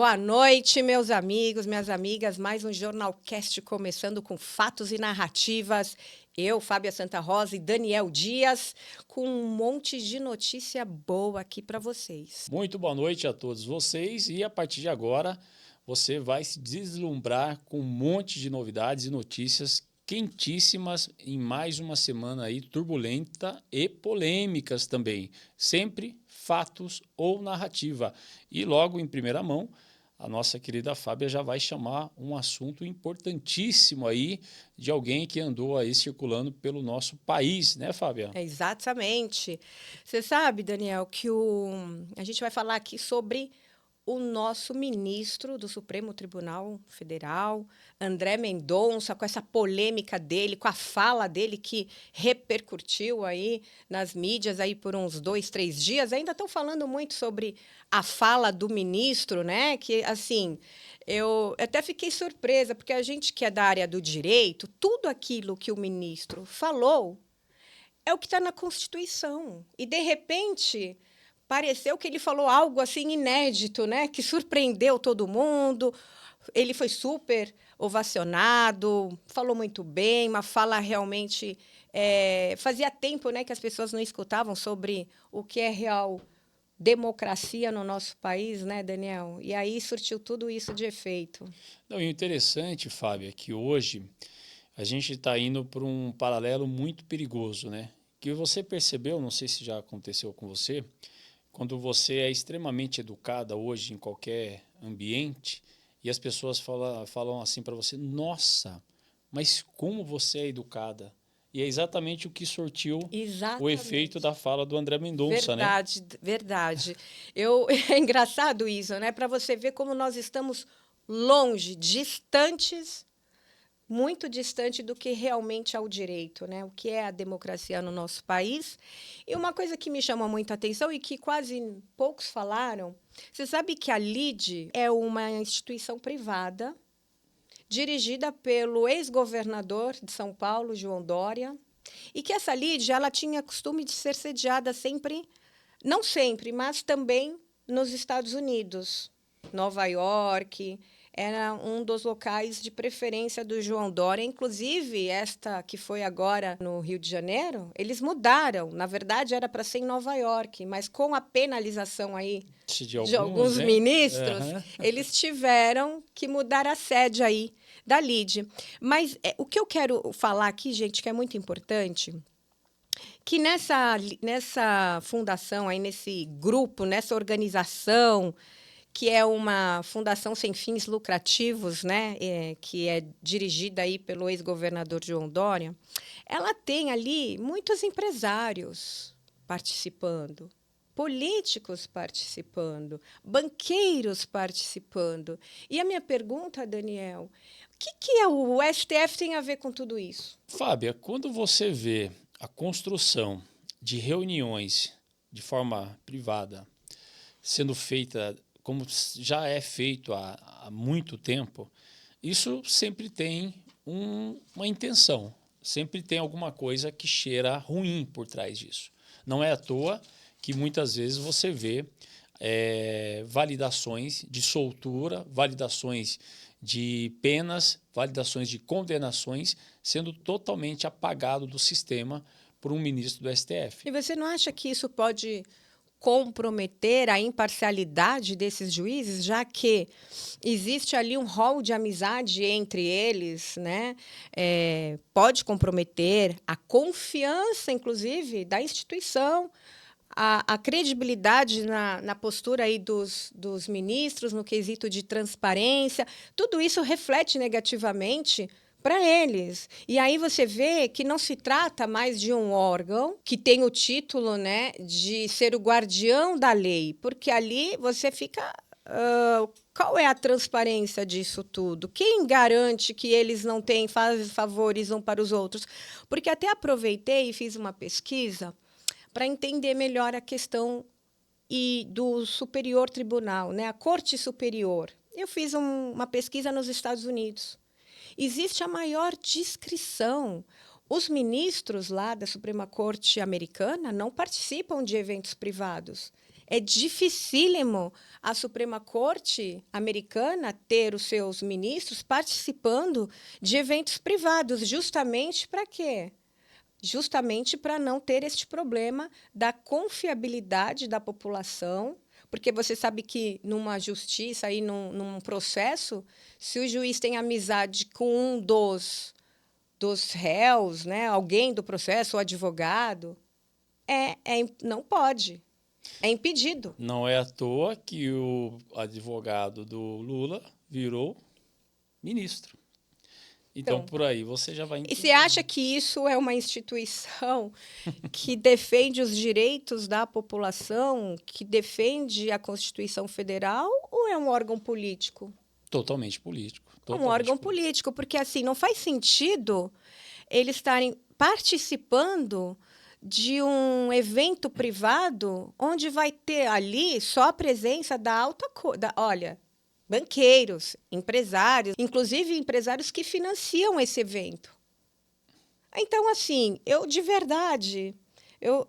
Boa noite, meus amigos, minhas amigas. Mais um Jornalcast começando com fatos e narrativas. Eu, Fábia Santa Rosa e Daniel Dias, com um monte de notícia boa aqui para vocês. Muito boa noite a todos vocês e a partir de agora você vai se deslumbrar com um monte de novidades e notícias quentíssimas em mais uma semana aí turbulenta e polêmicas também. Sempre fatos ou narrativa. E logo em primeira mão, a nossa querida Fábia já vai chamar um assunto importantíssimo aí de alguém que andou aí circulando pelo nosso país, né, Fábia? Exatamente. Você sabe, Daniel, que a gente vai falar aqui sobre o nosso ministro do Supremo Tribunal Federal, André Mendonça, com essa polêmica dele, com a fala dele que repercutiu aí nas mídias aí por uns 2, 3 dias. Ainda estão falando muito sobre a fala do ministro, né? Que, assim, eu até fiquei surpresa, porque a gente que é da área do direito, tudo aquilo que o ministro falou é o que está na Constituição. E, de repente, pareceu que ele falou algo assim inédito, né? Que surpreendeu todo mundo. Ele foi super ovacionado, falou muito bem, uma fala realmente... fazia tempo, né, que as pessoas não escutavam sobre o que é real democracia no nosso país, né, Daniel? E aí surtiu tudo isso de efeito. Não, e o interessante, Fábio, é que hoje a gente está indo para um paralelo muito perigoso, né? Que você percebeu, não sei se já aconteceu com você, quando você é extremamente educada hoje em qualquer ambiente e as pessoas falam assim para você, nossa, mas como você é educada? E é exatamente o que sortiu o efeito Exatamente. da fala do André Mendonça, né? Verdade, verdade. É engraçado isso, né? Para você ver como nós estamos longe, distantes, muito distante do que realmente é o direito, né? O que é a democracia no nosso país. E uma coisa que me chama muita atenção e que quase poucos falaram, você sabe que a LIDE é uma instituição privada dirigida pelo ex-governador de São Paulo, João Dória, e que essa LIDE ela tinha costume de ser sediada sempre, não sempre, mas também nos Estados Unidos, Nova York, era um dos locais de preferência do João Dória. Inclusive, esta que foi agora no Rio de Janeiro, eles mudaram. Na verdade, era para ser em Nova York, mas com a penalização aí De de alguns, alguns né? ministros, Aham. eles tiveram que mudar a sede aí da LIDE. Mas o que eu quero falar aqui, gente, que é muito importante, que nessa fundação, aí, nesse grupo, nessa organização, que é uma fundação sem fins lucrativos, né, que é dirigida aí pelo ex-governador João Dória, ela tem ali muitos empresários participando, políticos participando, banqueiros participando. E a minha pergunta, Daniel, o que é o STF tem a ver com tudo isso? Fábia, quando você vê a construção de reuniões de forma privada sendo feita como já é feito há muito tempo, isso sempre tem uma intenção, sempre tem alguma coisa que cheira ruim por trás disso. Não é à toa que muitas vezes você vê validações de soltura, validações de penas, validações de condenações sendo totalmente apagado do sistema por um ministro do STF. E você não acha que isso pode comprometer a imparcialidade desses juízes, já que existe ali um rol de amizade entre eles, né? Pode comprometer a confiança, inclusive, da instituição, a credibilidade na postura aí dos ministros, no quesito de transparência. Tudo isso reflete negativamente para eles. E aí você vê que não se trata mais de um órgão que tem o título, né, de ser o guardião da lei, porque ali você fica... qual é a transparência disso tudo? Quem garante que eles não têm favores um para os outros? Porque até aproveitei e fiz uma pesquisa para entender melhor a questão do Superior Tribunal, né, a Corte Superior. Eu fiz uma pesquisa nos Estados Unidos. Existe a maior discrição. Os ministros lá da Suprema Corte americana não participam de eventos privados. É dificílimo a Suprema Corte americana ter os seus ministros participando de eventos privados. Justamente para quê? Justamente para não ter este problema da confiabilidade da população, porque você sabe que numa justiça, aí, num processo, se o juiz tem amizade com um dos réus, né, alguém do processo, o advogado, não pode. É impedido. Não é à toa que o advogado do Lula virou ministro. Então, por aí você já vai E entender. você acha que isso é uma instituição que defende os direitos da população, que defende a Constituição Federal, ou é um órgão político? Totalmente político. Um órgão político, porque assim não faz sentido eles estarem participando de um evento privado onde vai ter ali só a presença da olha, banqueiros, empresários, inclusive empresários que financiam esse evento. Então, assim, de verdade,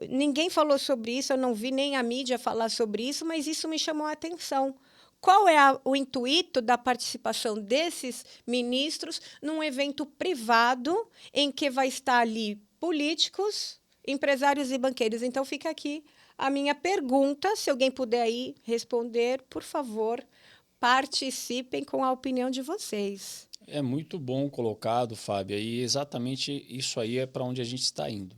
ninguém falou sobre isso, eu não vi nem a mídia falar sobre isso, mas isso me chamou a atenção. Qual é o intuito da participação desses ministros num evento privado em que vai estar ali políticos, empresários e banqueiros? Então, fica aqui a minha pergunta. Se alguém puder aí responder, por favor, participem com a opinião de vocês. É muito bom colocado, Fábio, e exatamente isso aí é para onde a gente está indo.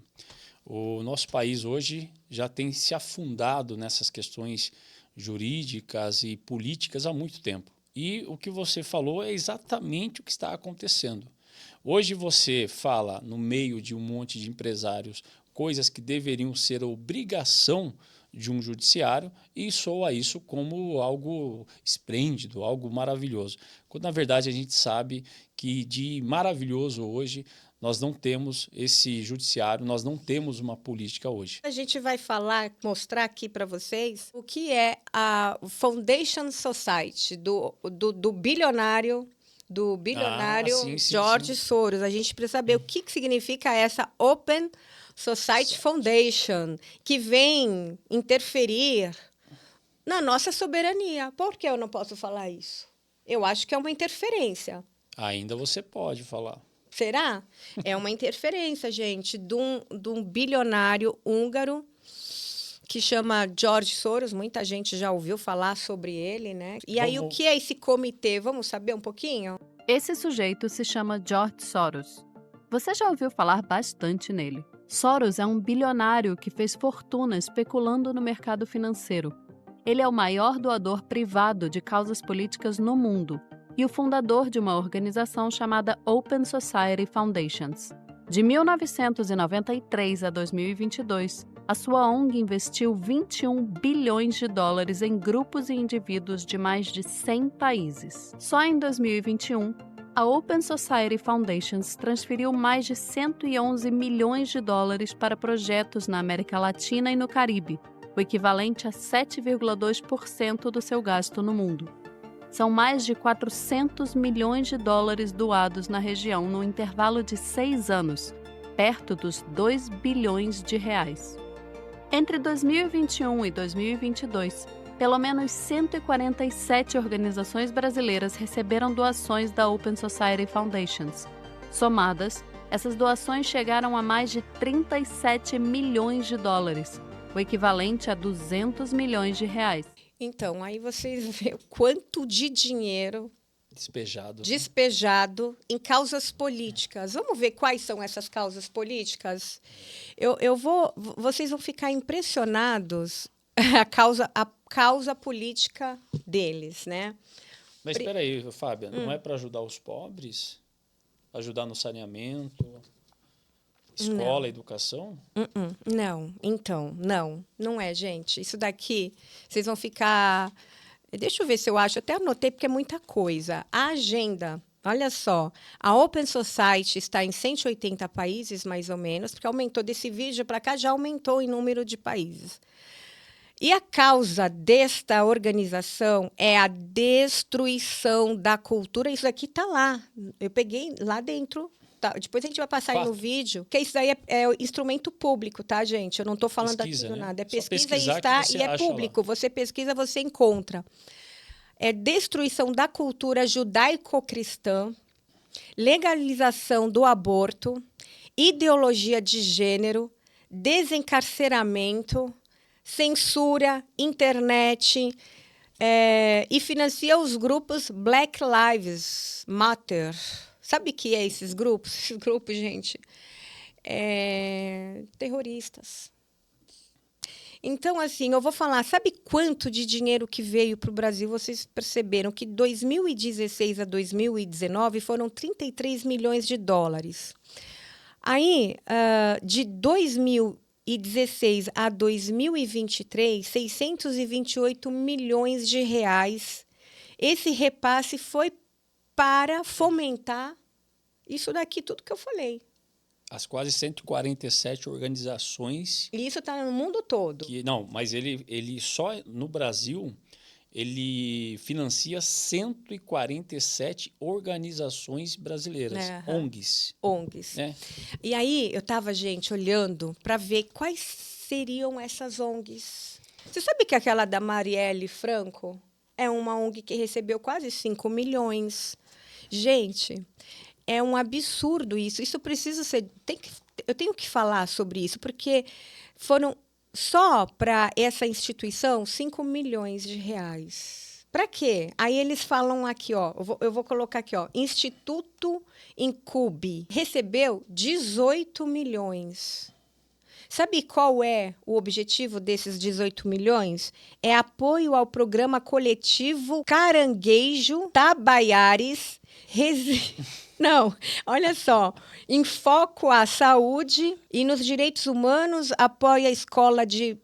O nosso país hoje já tem se afundado nessas questões jurídicas e políticas há muito tempo. E o que você falou é exatamente o que está acontecendo. Hoje você fala no meio de um monte de empresários coisas que deveriam ser obrigação de um judiciário e soa isso como algo esplêndido, algo maravilhoso. Quando, na verdade, a gente sabe que de maravilhoso hoje nós não temos esse judiciário, nós não temos uma política hoje. A gente vai mostrar aqui para vocês o que é a Foundation Society do bilionário George Soros. A gente precisa saber o que significa essa Open Society Foundation, que vem interferir na nossa soberania. Por que eu não posso falar isso? Eu acho que é uma interferência. Ainda você pode falar. Será? É uma interferência, gente, de um bilionário húngaro que chama George Soros. Muita gente já ouviu falar sobre ele, né? E aí, o que é esse comitê? Vamos saber um pouquinho? Esse sujeito se chama George Soros. Você já ouviu falar bastante nele. Soros é um bilionário que fez fortuna especulando no mercado financeiro. Ele é o maior doador privado de causas políticas no mundo e o fundador de uma organização chamada Open Society Foundations. De 1993 a 2022, a sua ONG investiu 21 bilhões de dólares em grupos e indivíduos de mais de 100 países. Só em 2021, a Open Society Foundations transferiu mais de 111 milhões de dólares para projetos na América Latina e no Caribe, o equivalente a 7,2% do seu gasto no mundo. São mais de 400 milhões de dólares doados na região no intervalo de 6 anos, perto dos 2 bilhões de reais. Entre 2021 e 2022, pelo menos 147 organizações brasileiras receberam doações da Open Society Foundations. Somadas, essas doações chegaram a mais de 37 milhões de dólares, o equivalente a 200 milhões de reais. Então, aí vocês veem o quanto de dinheiro despejado em causas políticas. Vamos ver quais são essas causas políticas? Vocês vão ficar impressionados a causa política deles, né? Mas espera aí, Fábia, não é para ajudar os pobres? Ajudar no saneamento, escola, educação? Não, então, não é, gente. Isso daqui, vocês vão ficar... Deixa eu ver se eu acho, até anotei porque é muita coisa. A agenda, olha só, a Open Society está em 180 países, mais ou menos, porque aumentou desse vídeo para cá, já aumentou em número de países. E a causa desta organização é a destruição da cultura. Isso aqui está lá. Eu peguei lá dentro Depois a gente vai passar aí no Fato. vídeo, que isso daí é instrumento público, tá, gente? Eu não estou falando Pesquisa, aqui do né? nada. É Só pesquisa pesquisar que você e é acha lá. público. Você pesquisa, você encontra. É destruição da cultura judaico-cristã, legalização do aborto, ideologia de gênero, desencarceramento, censura, internet, e financia os grupos Black Lives Matter. Sabe o que é esses grupos? Esses grupos, gente, terroristas. Então, assim, eu vou falar, sabe quanto de dinheiro que veio para o Brasil? Vocês perceberam que 2016 a 2019 foram 33 milhões de dólares. Aí, de 2016 a 2023, 628 milhões de reais. Esse repasse foi para fomentar isso daqui, tudo que eu falei. As quase 147 organizações... E isso está no mundo todo. Não, mas ele só no Brasil, ele financia 147 organizações brasileiras, ONGs. ONGs. Né? E aí eu estava, gente, olhando para ver quais seriam essas ONGs. Você sabe que aquela da Marielle Franco é uma ONG que recebeu quase 5 milhões? Gente, é um absurdo isso. Isso precisa ser... eu tenho que falar sobre isso, porque foram só para essa instituição 5 milhões de reais. Para quê? Aí eles falam aqui, ó, eu vou colocar aqui, ó, Instituto Incube recebeu 18 milhões. Sabe qual é o objetivo desses 18 milhões? É apoio ao programa coletivo Caranguejo Tabaiares. Não, olha só. Em foco à saúde e nos direitos humanos, apoia a escola de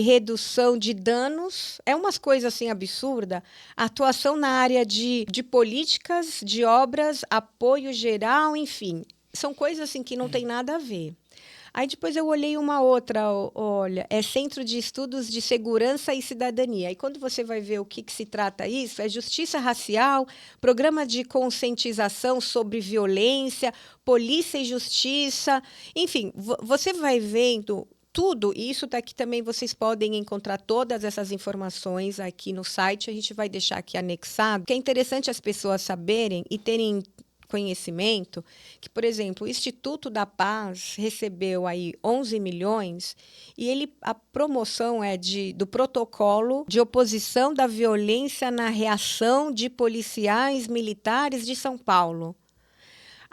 redução de danos. É umas coisas assim absurdas. Atuação na área de políticas, de obras, apoio geral, enfim. São coisas assim que não tem nada a ver. Aí depois eu olhei uma outra, olha, é Centro de Estudos de Segurança e Cidadania. E quando você vai ver o que se trata isso, é justiça racial, programa de conscientização sobre violência, polícia e justiça, enfim, você vai vendo tudo, e isso daqui também vocês podem encontrar todas essas informações aqui no site, a gente vai deixar aqui anexado, que é interessante as pessoas saberem e terem conhecimento que, por exemplo, o Instituto da Paz recebeu aí 11 milhões e a promoção é do protocolo de oposição da violência na reação de policiais militares de São Paulo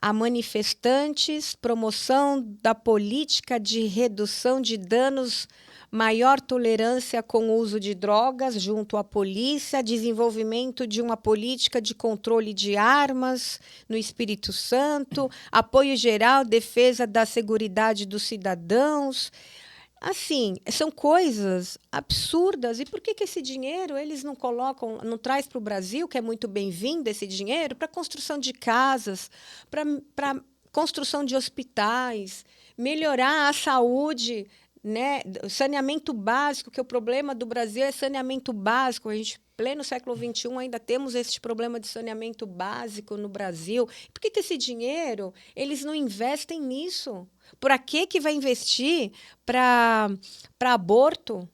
a manifestantes, promoção da política de redução de danos, maior tolerância com o uso de drogas junto à polícia, desenvolvimento de uma política de controle de armas no Espírito Santo, apoio geral, defesa da seguridade dos cidadãos. Assim, são coisas absurdas. E por que esse dinheiro eles não colocam, não traz para o Brasil, que é muito bem-vindo esse dinheiro, para construção de casas, para construção de hospitais, melhorar a saúde, né? Saneamento básico, que o problema do Brasil é saneamento básico. A gente, pleno século XXI, ainda temos esse problema de saneamento básico no Brasil. Por que esse dinheiro eles não investem nisso? Por que vai investir para aborto,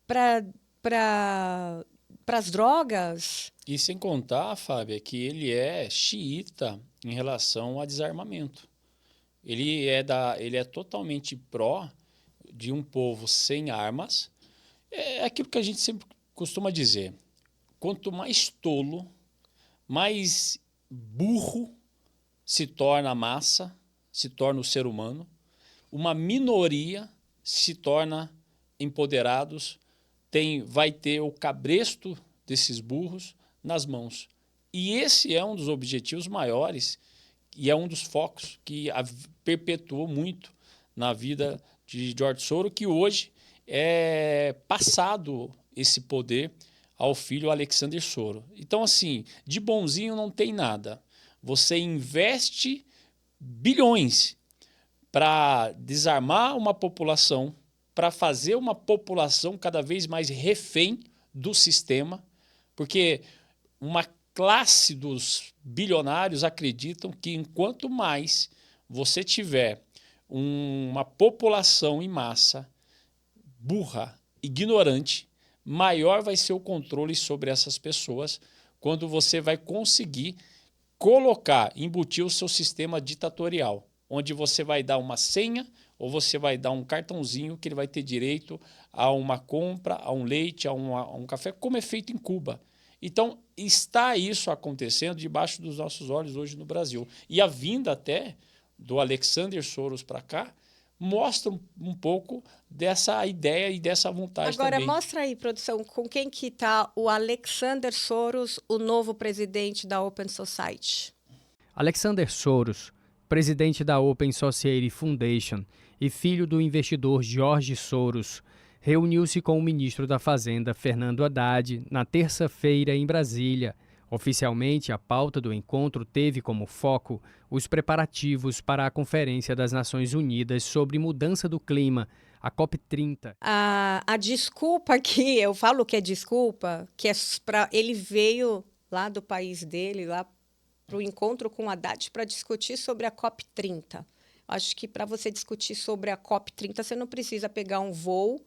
para as drogas? E sem contar, Fábio, que ele é xiita em relação a desarmamento. Ele é totalmente pró de um povo sem armas. É aquilo que a gente sempre costuma dizer. Quanto mais tolo, mais burro se torna a massa, se torna o ser humano, uma minoria se torna empoderados, vai ter o cabresto desses burros nas mãos. E esse é um dos objetivos maiores e é um dos focos que perpetuou muito na vida de George Soros, que hoje é passado esse poder ao filho Alexander Soros. Então, assim, de bonzinho não tem nada. Você investe bilhões para desarmar uma população, para fazer uma população cada vez mais refém do sistema, porque uma classe dos bilionários acreditam que enquanto mais você tiver uma população em massa burra, ignorante, maior vai ser o controle sobre essas pessoas quando você vai conseguir embutir o seu sistema ditatorial, onde você vai dar uma senha ou você vai dar um cartãozinho que ele vai ter direito a uma compra, a um leite, a um café, como é feito em Cuba. Então, está isso acontecendo debaixo dos nossos olhos hoje no Brasil. E a vinda até do Alexander Soros para cá mostra um pouco dessa ideia e dessa vontade Agora, também. mostra aí, produção, com quem que está o Alexander Soros, o novo presidente da Open Society. Alexander Soros, presidente da Open Society Foundation e filho do investidor George Soros, reuniu-se com o ministro da Fazenda, Fernando Haddad, na terça-feira em Brasília. Oficialmente, a pauta do encontro teve como foco os preparativos para a Conferência das Nações Unidas sobre Mudança do Clima, a COP30. A desculpa aqui, eu falo que é desculpa, que é ele veio lá do país dele, lá para o encontro com o Haddad, para discutir sobre a COP30. Acho que para você discutir sobre a COP30, você não precisa pegar um voo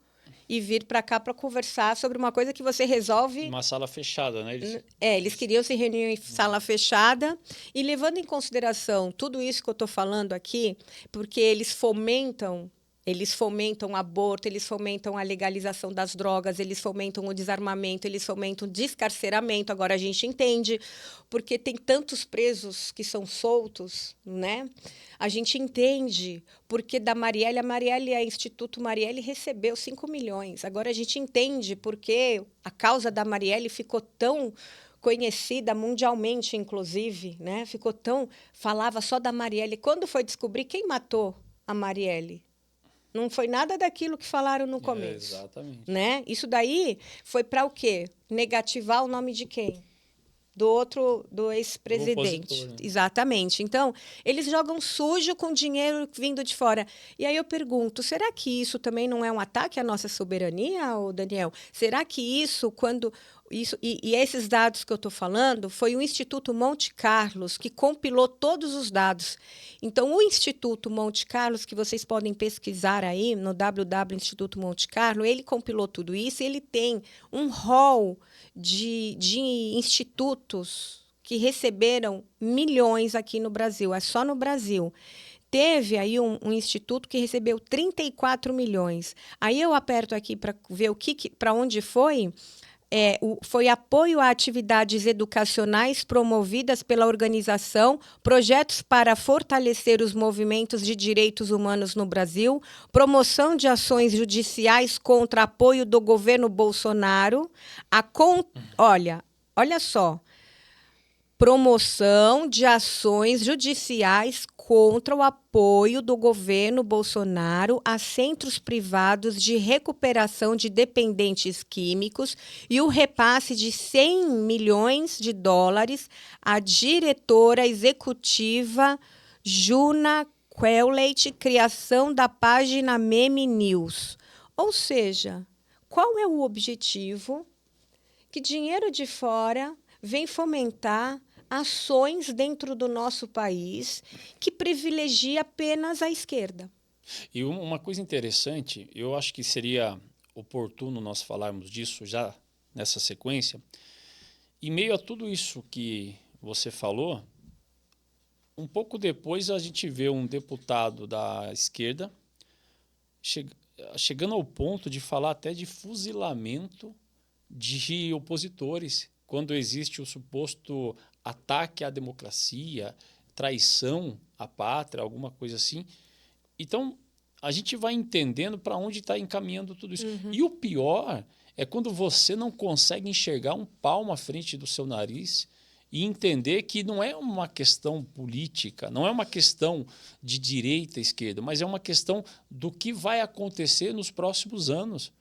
e vir para cá para conversar sobre uma coisa que você resolve... Uma sala fechada, né? Eles queriam se reunir em sala fechada e levando em consideração tudo isso que eu estou falando aqui, porque eles fomentam aborto, eles fomentam a legalização das drogas, eles fomentam o desarmamento, eles fomentam o descarceramento. Agora a gente entende porque tem tantos presos que são soltos, né? A gente entende porque da Marielle, a Instituto Marielle recebeu 5 milhões. Agora a gente entende porque a causa da Marielle ficou tão conhecida mundialmente, inclusive, né? Falava só da Marielle. Quando foi descobrir quem matou a Marielle? Não foi nada daquilo que falaram no começo. Exatamente. Né? Isso daí foi para o quê? Negativar o nome de quem? Do ex-presidente. Né? Exatamente. Então, eles jogam sujo com dinheiro vindo de fora. E aí eu pergunto, será que isso também não é um ataque à nossa soberania, Daniel? Será que isso, quando... E esses dados que eu estou falando, foi o Instituto Monte Carlos que compilou todos os dados. Então, o Instituto Monte Carlos, que vocês podem pesquisar aí no www.instituto Monte Carlo, ele compilou tudo isso e ele tem um rol de institutos que receberam milhões aqui no Brasil, é só no Brasil. Teve aí um instituto que recebeu 34 milhões. Aí eu aperto aqui para ver para onde foi. Foi apoio a atividades educacionais promovidas pela organização, projetos para fortalecer os movimentos de direitos humanos no Brasil, promoção de ações judiciais contra apoio do governo Bolsonaro, olha só, promoção de ações judiciais contra o apoio do governo Bolsonaro a centros privados de recuperação de dependentes químicos e o repasse de 100 milhões de dólares à diretora executiva Juna Quellet, criação da página Meme News. Ou seja, qual é o objetivo? Que dinheiro de fora vem fomentar ações dentro do nosso país que privilegia apenas a esquerda. E uma coisa interessante, eu acho que seria oportuno nós falarmos disso já nessa sequência. Em meio a tudo isso que você falou, um pouco depois a gente vê um deputado da esquerda chegando ao ponto de falar até de fuzilamento de opositores, quando existe o suposto ataque à democracia, traição à pátria, alguma coisa assim. Então, a gente vai entendendo para onde está encaminhando tudo isso. Uhum. E o pior é quando você não consegue enxergar um palmo à frente do seu nariz e entender que não é uma questão política, não é uma questão de direita e esquerda, mas é uma questão do que vai acontecer nos próximos anos.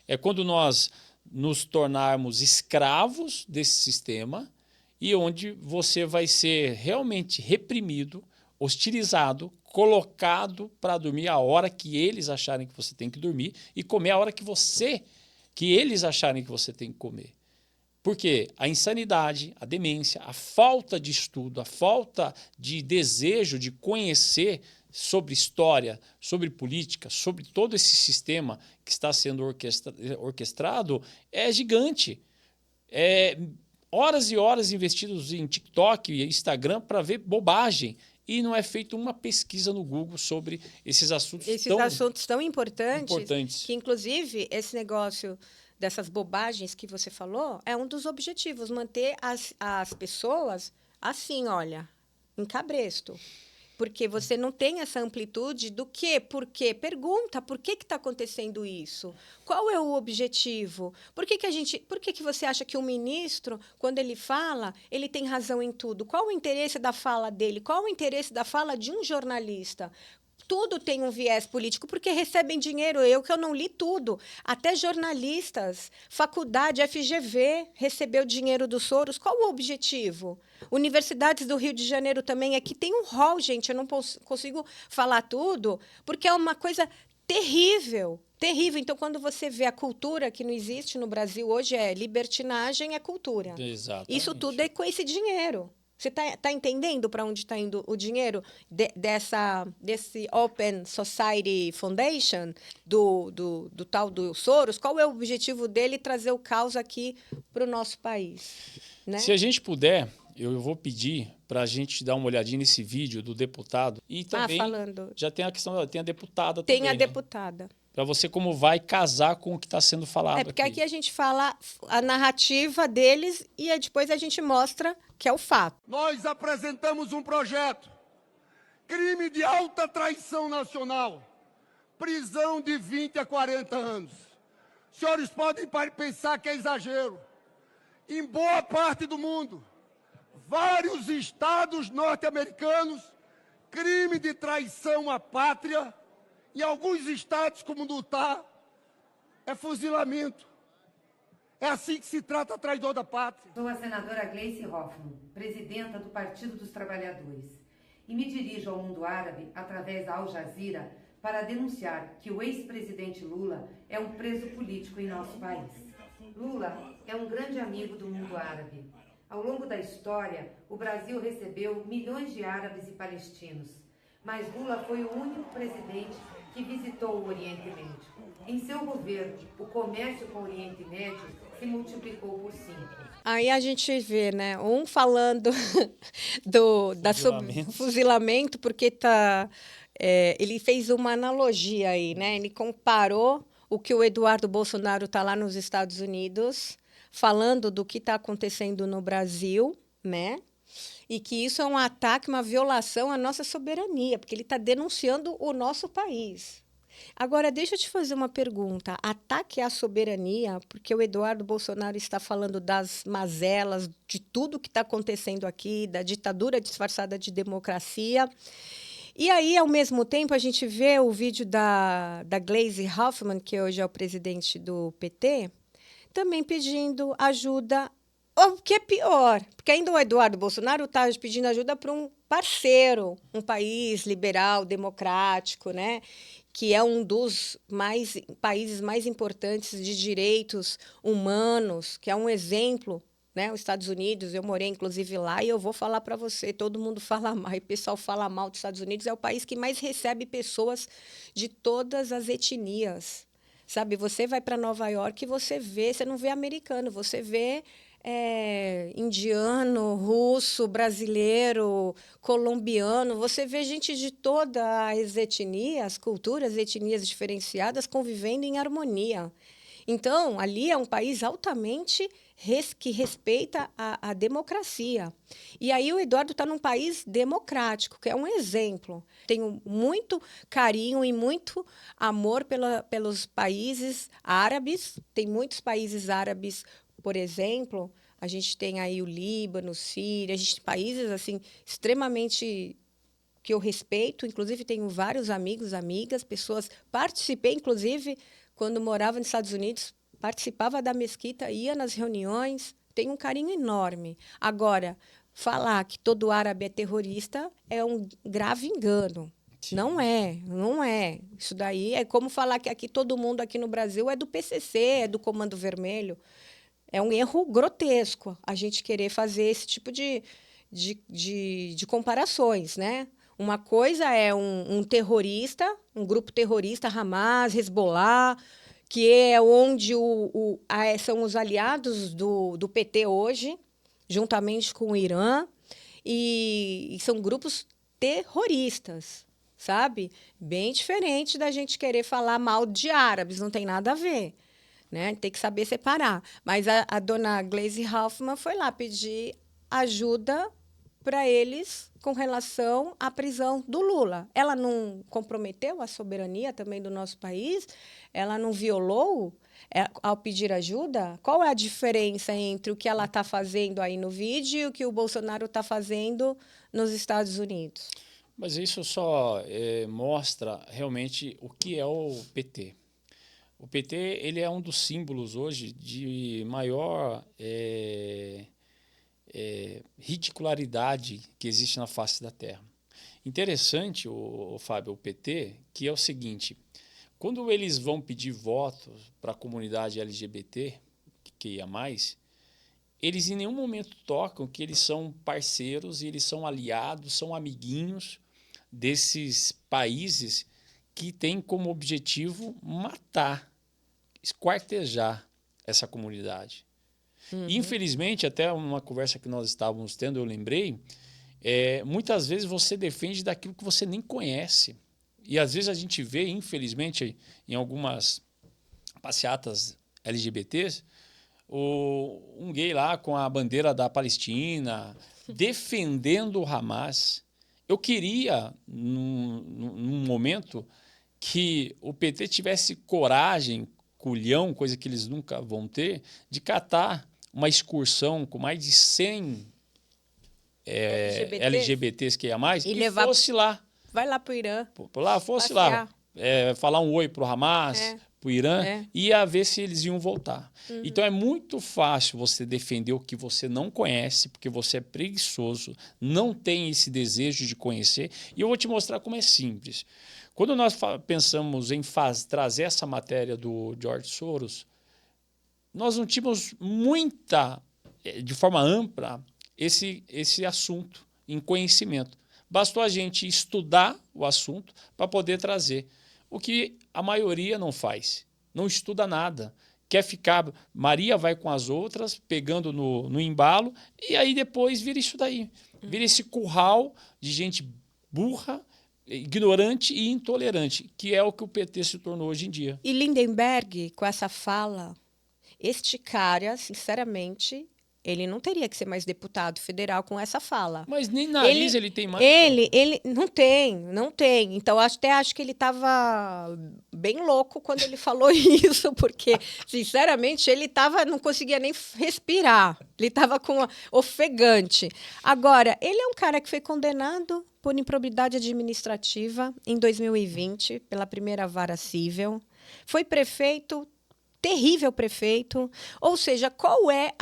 É quando nós nos tornarmos escravos desse sistema e onde você vai ser realmente reprimido, hostilizado, colocado para dormir a hora que eles acharem que você tem que dormir e comer a hora que eles acharem que você tem que comer. Porque a insanidade, a demência, a falta de estudo, a falta de desejo de conhecer sobre história, sobre política, sobre todo esse sistema que está sendo orquestrado é gigante. Horas e horas investidos em TikTok e Instagram para ver bobagem. E não é feita uma pesquisa no Google sobre esses assuntos assuntos tão importantes, que, inclusive, esse negócio dessas bobagens que você falou é um dos objetivos, manter as pessoas assim, olha, em cabresto. Porque você não tem essa amplitude do quê? Por quê? Pergunta, por que está acontecendo isso? Qual é o objetivo? Por que você acha que o ministro, quando ele fala, ele tem razão em tudo? Qual o interesse da fala dele? Qual o interesse da fala de um jornalista? Tudo tem um viés político, porque recebem dinheiro. Eu não li tudo. Até jornalistas, faculdade, FGV, recebeu dinheiro dos Soros. Qual o objetivo? Universidades do Rio de Janeiro também. Aqui tem um rol, gente. Eu não consigo falar tudo, porque é uma coisa terrível. Terrível. Então, quando você vê a cultura que não existe no Brasil hoje, libertinagem, é cultura. Exatamente. Isso tudo é com esse dinheiro. Você tá entendendo para onde está indo o dinheiro desse Open Society Foundation, do tal do Soros? Qual é o objetivo dele trazer o caos aqui para o nosso país? Né? Se a gente puder, eu vou pedir para a gente dar uma olhadinha nesse vídeo do deputado. E também já tem a questão, tem a deputada também. Tem a deputada. Para você como vai casar com o que está sendo falado porque aqui a gente fala a narrativa deles e depois a gente mostra que é o fato. Nós apresentamos um projeto, crime de alta traição nacional, prisão de 20 a 40 anos. Os senhores podem pensar que é exagero. Em boa parte do mundo, vários estados norte-americanos, crime de traição à pátria. Em alguns estados, como no Utah, é fuzilamento. É assim que se trata traidor da pátria. Sou a senadora Gleice Hoffmann, presidenta do Partido dos Trabalhadores, e me dirijo ao mundo árabe através da Al Jazeera para denunciar que o ex-presidente Lula é um preso político em nosso país. Lula é um grande amigo do mundo árabe. Ao longo da história, o Brasil recebeu milhões de árabes e palestinos, mas Lula foi o único presidente que visitou o Oriente Médio. Em seu governo, o comércio com o Oriente Médio se multiplicou por 5. Aí a gente vê, né? Um falando fuzilamento, porque ele fez uma analogia aí, né? Ele comparou o que o Eduardo Bolsonaro está lá nos Estados Unidos, falando do que está acontecendo no Brasil, né? E que isso é um ataque, uma violação à nossa soberania, porque ele está denunciando o nosso país. Agora, deixa eu te fazer uma pergunta. Ataque à soberania, porque o Eduardo Bolsonaro está falando das mazelas, de tudo que está acontecendo aqui, da ditadura disfarçada de democracia. E aí, ao mesmo tempo, a gente vê o vídeo da Gleisi Hoffmann, que hoje é o presidente do PT, também pedindo ajuda. O que é pior, porque ainda o Eduardo Bolsonaro está pedindo ajuda para um parceiro, um país liberal, democrático, né? Que é um dos países mais importantes de direitos humanos, que é um exemplo, né? Os Estados Unidos, eu morei inclusive lá e eu vou falar para você, todo mundo fala mal, e o pessoal fala mal dos Estados Unidos, é o país que mais recebe pessoas de todas as etnias. Sabe, você vai para Nova York e você não vê americano, você vê indiano, russo, brasileiro, colombiano. Você vê gente de todas as etnias, culturas, etnias diferenciadas convivendo em harmonia. Então, ali é um país altamente que respeita a democracia. E aí o Eduardo está num país democrático, que é um exemplo. Tenho muito carinho e muito amor pelos países árabes. Tem muitos países árabes, por exemplo, a gente tem aí o Líbano, Síria, a gente tem países assim, extremamente que eu respeito, inclusive tenho vários amigos, amigas, pessoas. Participei, inclusive, quando morava nos Estados Unidos, participava da mesquita, ia nas reuniões, tenho um carinho enorme. Agora, falar que todo árabe é terrorista é um grave engano. Sim. Não é. Isso daí é como falar que aqui todo mundo aqui no Brasil é do PCC, é do Comando Vermelho. É um erro grotesco a gente querer fazer esse tipo de comparações, né? Uma coisa é um terrorista, um grupo terrorista, Hamas, Hezbollah, que é onde são os aliados do PT hoje, juntamente com o Irã, e são grupos terroristas, sabe? Bem diferente da gente querer falar mal de árabes, não tem nada a ver. Né? Tem que saber separar. Mas a dona Gleisi Hoffmann foi lá pedir ajuda para eles com relação à prisão do Lula. Ela não comprometeu a soberania também do nosso país? Ela não violou ao pedir ajuda? Qual é a diferença entre o que ela está fazendo aí no vídeo e o que o Bolsonaro está fazendo nos Estados Unidos? Mas isso só mostra realmente o que é o PT. O PT ele é um dos símbolos hoje de maior ridicularidade que existe na face da Terra. Interessante, Fábio, o PT, que é o seguinte, quando eles vão pedir votos para a comunidade LGBT, que ia mais, eles em nenhum momento tocam que eles são parceiros, eles são aliados, são amiguinhos desses países que têm como objetivo matar, esquartejar essa comunidade. Infelizmente, até uma conversa que nós estávamos tendo, eu lembrei, muitas vezes você defende daquilo que você nem conhece. E às vezes a gente vê, infelizmente, em algumas passeatas LGBTs, um gay lá com a bandeira da Palestina, defendendo o Hamas. Eu queria, num momento, que o PT tivesse coragem, culhão, coisa que eles nunca vão ter, de catar uma excursão com mais de 100 LGBTs que ia mais, e fosse lá. Vai lá para o Irã. Fosse lá. Falar um oi para o Hamas, para o Irã, ia ver se eles iam voltar. Então é muito fácil você defender o que você não conhece, porque você é preguiçoso, não tem esse desejo de conhecer. E eu vou te mostrar como é simples. Quando nós pensamos em trazer essa matéria do George Soros, nós não tínhamos de forma ampla, esse assunto em conhecimento. Bastou a gente estudar o assunto para poder trazer. O que a maioria não faz, não estuda nada. Quer ficar, Maria vai com as outras, pegando no embalo, e aí depois vira isso daí. Vira esse curral de gente burra, ignorante e intolerante, que é o que o PT se tornou hoje em dia. E Lindenberg, com essa fala, este cara, sinceramente, ele não teria que ser mais deputado federal com essa fala. Mas nem nariz ele tem mais. Ele não tem. Então, até acho que ele estava bem louco quando ele falou isso, porque, sinceramente, ele não conseguia nem respirar. Ele estava ofegante. Agora, ele é um cara que foi condenado por improbidade administrativa em 2020, pela primeira vara civil. Foi prefeito, terrível prefeito. Ou seja, qual é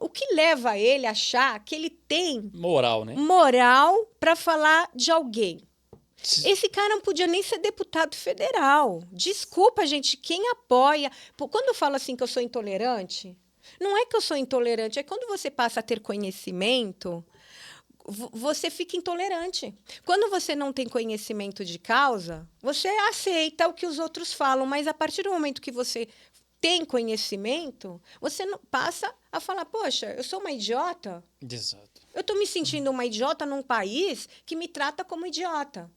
o que leva ele a achar que ele tem moral, né? Moral para falar de alguém. Esse cara não podia nem ser deputado federal. Desculpa, gente, quem apoia... Quando eu falo assim que eu sou intolerante, não é que eu sou intolerante, é quando você passa a ter conhecimento, você fica intolerante. Quando você não tem conhecimento de causa, você aceita o que os outros falam, mas a partir do momento que você tem conhecimento, você não passa a falar, poxa, eu sou uma idiota. Exato. Eu estou me sentindo uma idiota num país que me trata como idiota.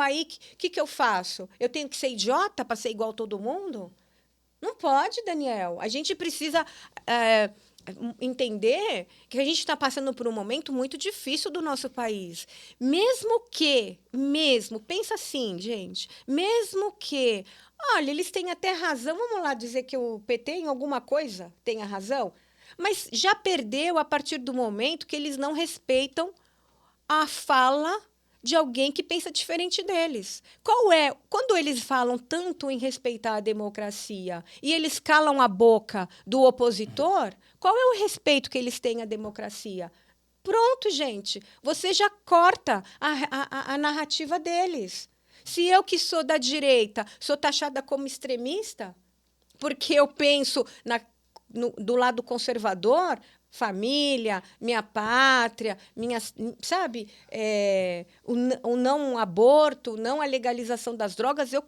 Aí, o que eu faço? Eu tenho que ser idiota para ser igual a todo mundo? Não pode, Daniel. A gente precisa entender que a gente está passando por um momento muito difícil do nosso país. Pensa assim, gente, mesmo que... Olha, eles têm até razão, vamos lá dizer que o PT em alguma coisa tenha razão, mas já perdeu a partir do momento que eles não respeitam a fala de alguém que pensa diferente deles. Quando eles falam tanto em respeitar a democracia e eles calam a boca do opositor, qual é o respeito que eles têm à democracia? Pronto, gente, você já corta a narrativa deles. Se eu, que sou da direita, sou taxada como extremista, porque eu penso do lado conservador, família, minha pátria, sabe? O não aborto, não a legalização das drogas, eu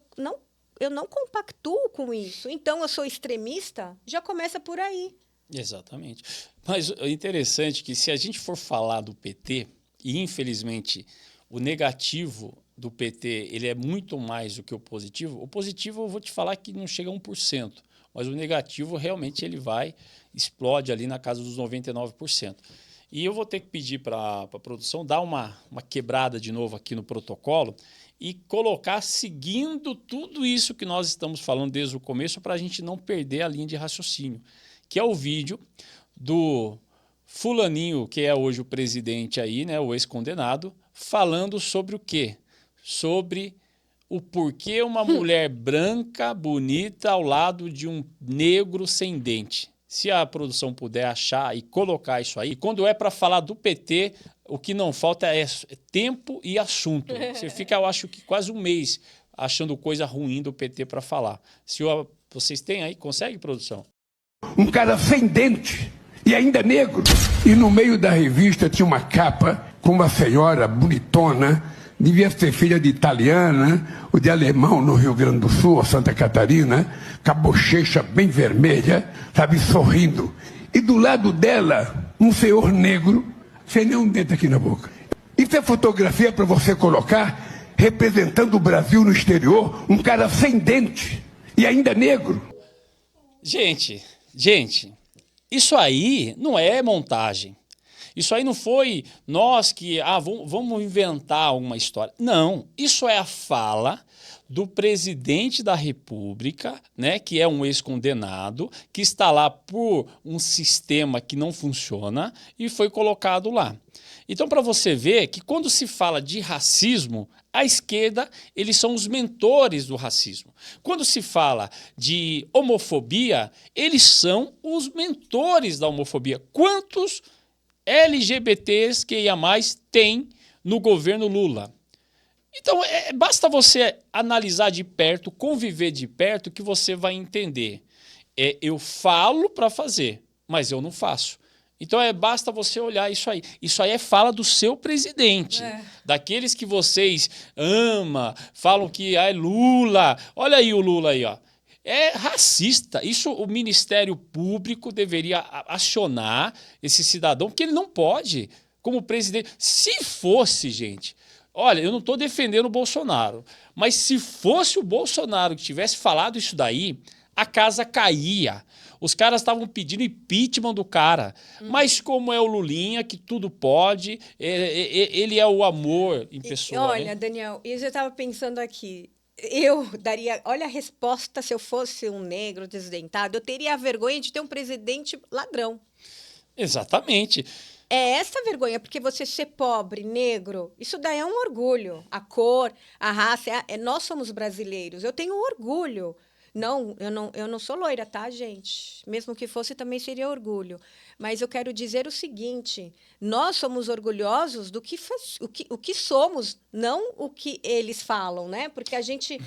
não compactuo com isso. Então, eu sou extremista, já começa por aí. Exatamente. Mas é interessante que se a gente for falar do PT, e infelizmente o negativo do PT ele é muito mais do que o positivo eu vou te falar que não chega a 1%, mas o negativo realmente ele explode ali na casa dos 99%. E eu vou ter que pedir para a produção dar uma quebrada de novo aqui no protocolo e colocar seguindo tudo isso que nós estamos falando desde o começo para a gente não perder a linha de raciocínio, que é o vídeo do fulaninho, que é hoje o presidente aí, né, o ex-condenado, falando sobre o quê? Sobre o porquê uma mulher branca, bonita, ao lado de um negro sem dente. Se a produção puder achar e colocar isso aí, quando é para falar do PT, o que não falta é tempo e assunto. Você fica, eu acho que quase um mês achando coisa ruim do PT para falar. Se vocês têm aí, consegue, produção? Um cara sem dente e ainda negro. E no meio da revista tinha uma capa com uma senhora bonitona, devia ser filha de italiana ou de alemão no Rio Grande do Sul, ou Santa Catarina, com a bochecha bem vermelha, sabe, sorrindo. E do lado dela, um senhor negro, sem nenhum dente aqui na boca. Isso é fotografia para você colocar, representando o Brasil no exterior, um cara sem dente e ainda negro. Gente, isso aí não é montagem. Isso aí não foi nós que vamos inventar uma história. Não, isso é a fala do presidente da República, né, que é um ex-condenado, que está lá por um sistema que não funciona e foi colocado lá. Então, para você ver que quando se fala de racismo, a esquerda, eles são os mentores do racismo. Quando se fala de homofobia, eles são os mentores da homofobia. Quantos LGBTs que ia mais tem no governo Lula? Então, basta você analisar de perto, conviver de perto, que você vai entender. Eu falo para fazer, mas eu não faço. Então, basta você olhar isso aí. Isso aí é fala do seu presidente, daqueles que vocês amam, falam que é Lula. Olha aí o Lula aí, ó. É racista. Isso o Ministério Público deveria acionar esse cidadão, porque ele não pode, como presidente. Se fosse, gente, olha, eu não estou defendendo o Bolsonaro, mas se fosse o Bolsonaro que tivesse falado isso daí, a casa caía. Os caras estavam pedindo impeachment do cara. Mas como é o Lulinha, que tudo pode, ele é o amor em pessoa. Olha, né? Daniel, eu já estava pensando aqui, eu daria... Olha a resposta se eu fosse um negro desdentado, eu teria a vergonha de ter um presidente ladrão. Exatamente. É essa vergonha, porque você ser pobre, negro, isso daí é um orgulho. A cor, a raça, nós somos brasileiros. Eu tenho orgulho. Não, eu não sou loira, tá, gente? Mesmo que fosse, também seria orgulho. Mas eu quero dizer o seguinte, nós somos orgulhosos do o que somos, não o que eles falam, né? Porque a gente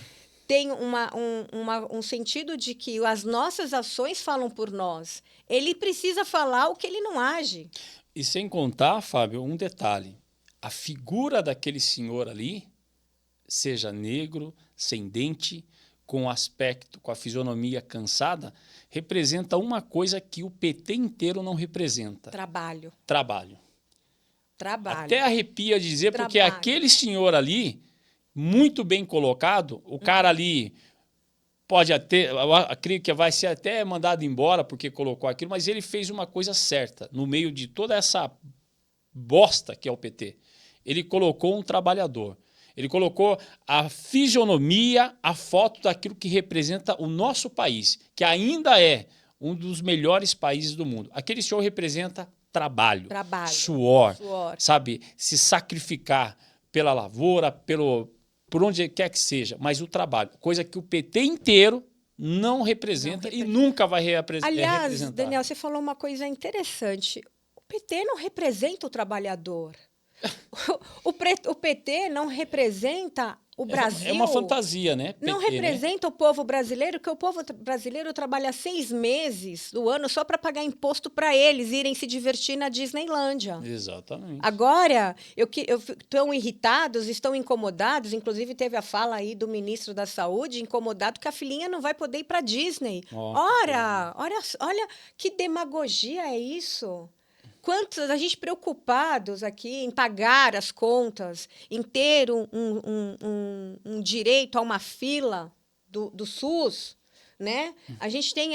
tem um sentido de que as nossas ações falam por nós. Ele precisa falar o que ele não age. E sem contar, Fábio, um detalhe. A figura daquele senhor ali, seja negro, sem dente, com aspecto, com a fisionomia cansada, representa uma coisa que o PT inteiro não representa. Trabalho. Até arrepia dizer, porque aquele senhor ali, muito bem colocado, o cara ali pode até, eu acredito que vai ser até mandado embora porque colocou aquilo, mas ele fez uma coisa certa, no meio de toda essa bosta que é o PT. Ele colocou um trabalhador. Ele colocou a fisionomia, a foto daquilo que representa o nosso país, que ainda é um dos melhores países do mundo. Aquele senhor representa trabalho. Suor, sabe? Se sacrificar pela lavoura, por onde quer que seja, mas o trabalho. Coisa que o PT inteiro não representa e nunca vai representar. Aliás, Daniel, você falou uma coisa interessante. O PT não representa o trabalhador. O PT não representa O Brasil... É uma fantasia, né? Não PT, representa o povo brasileiro, que o povo brasileiro trabalha 6 meses do ano só para pagar imposto para eles irem se divertir na Disneylândia. Exatamente. Agora, estão irritados, estão incomodados, inclusive teve a fala aí do ministro da Saúde, incomodado que a filhinha não vai poder ir para Disney. Olha que demagogia é isso. Quantos a gente preocupados aqui em pagar as contas, em ter um direito a uma fila do SUS, né? A gente tem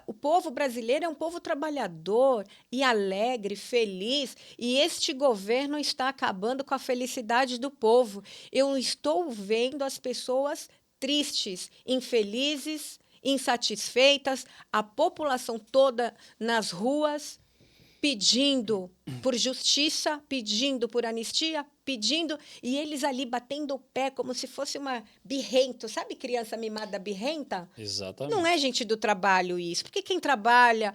o povo brasileiro é um povo trabalhador e alegre, feliz, e este governo está acabando com a felicidade do povo. Eu estou vendo as pessoas tristes, infelizes, insatisfeitas, a população toda nas ruas, pedindo por justiça, pedindo por anistia, pedindo, e eles ali batendo o pé como se fosse uma birrento, sabe criança mimada birrenta? Exatamente. Não é gente do trabalho isso, porque quem trabalha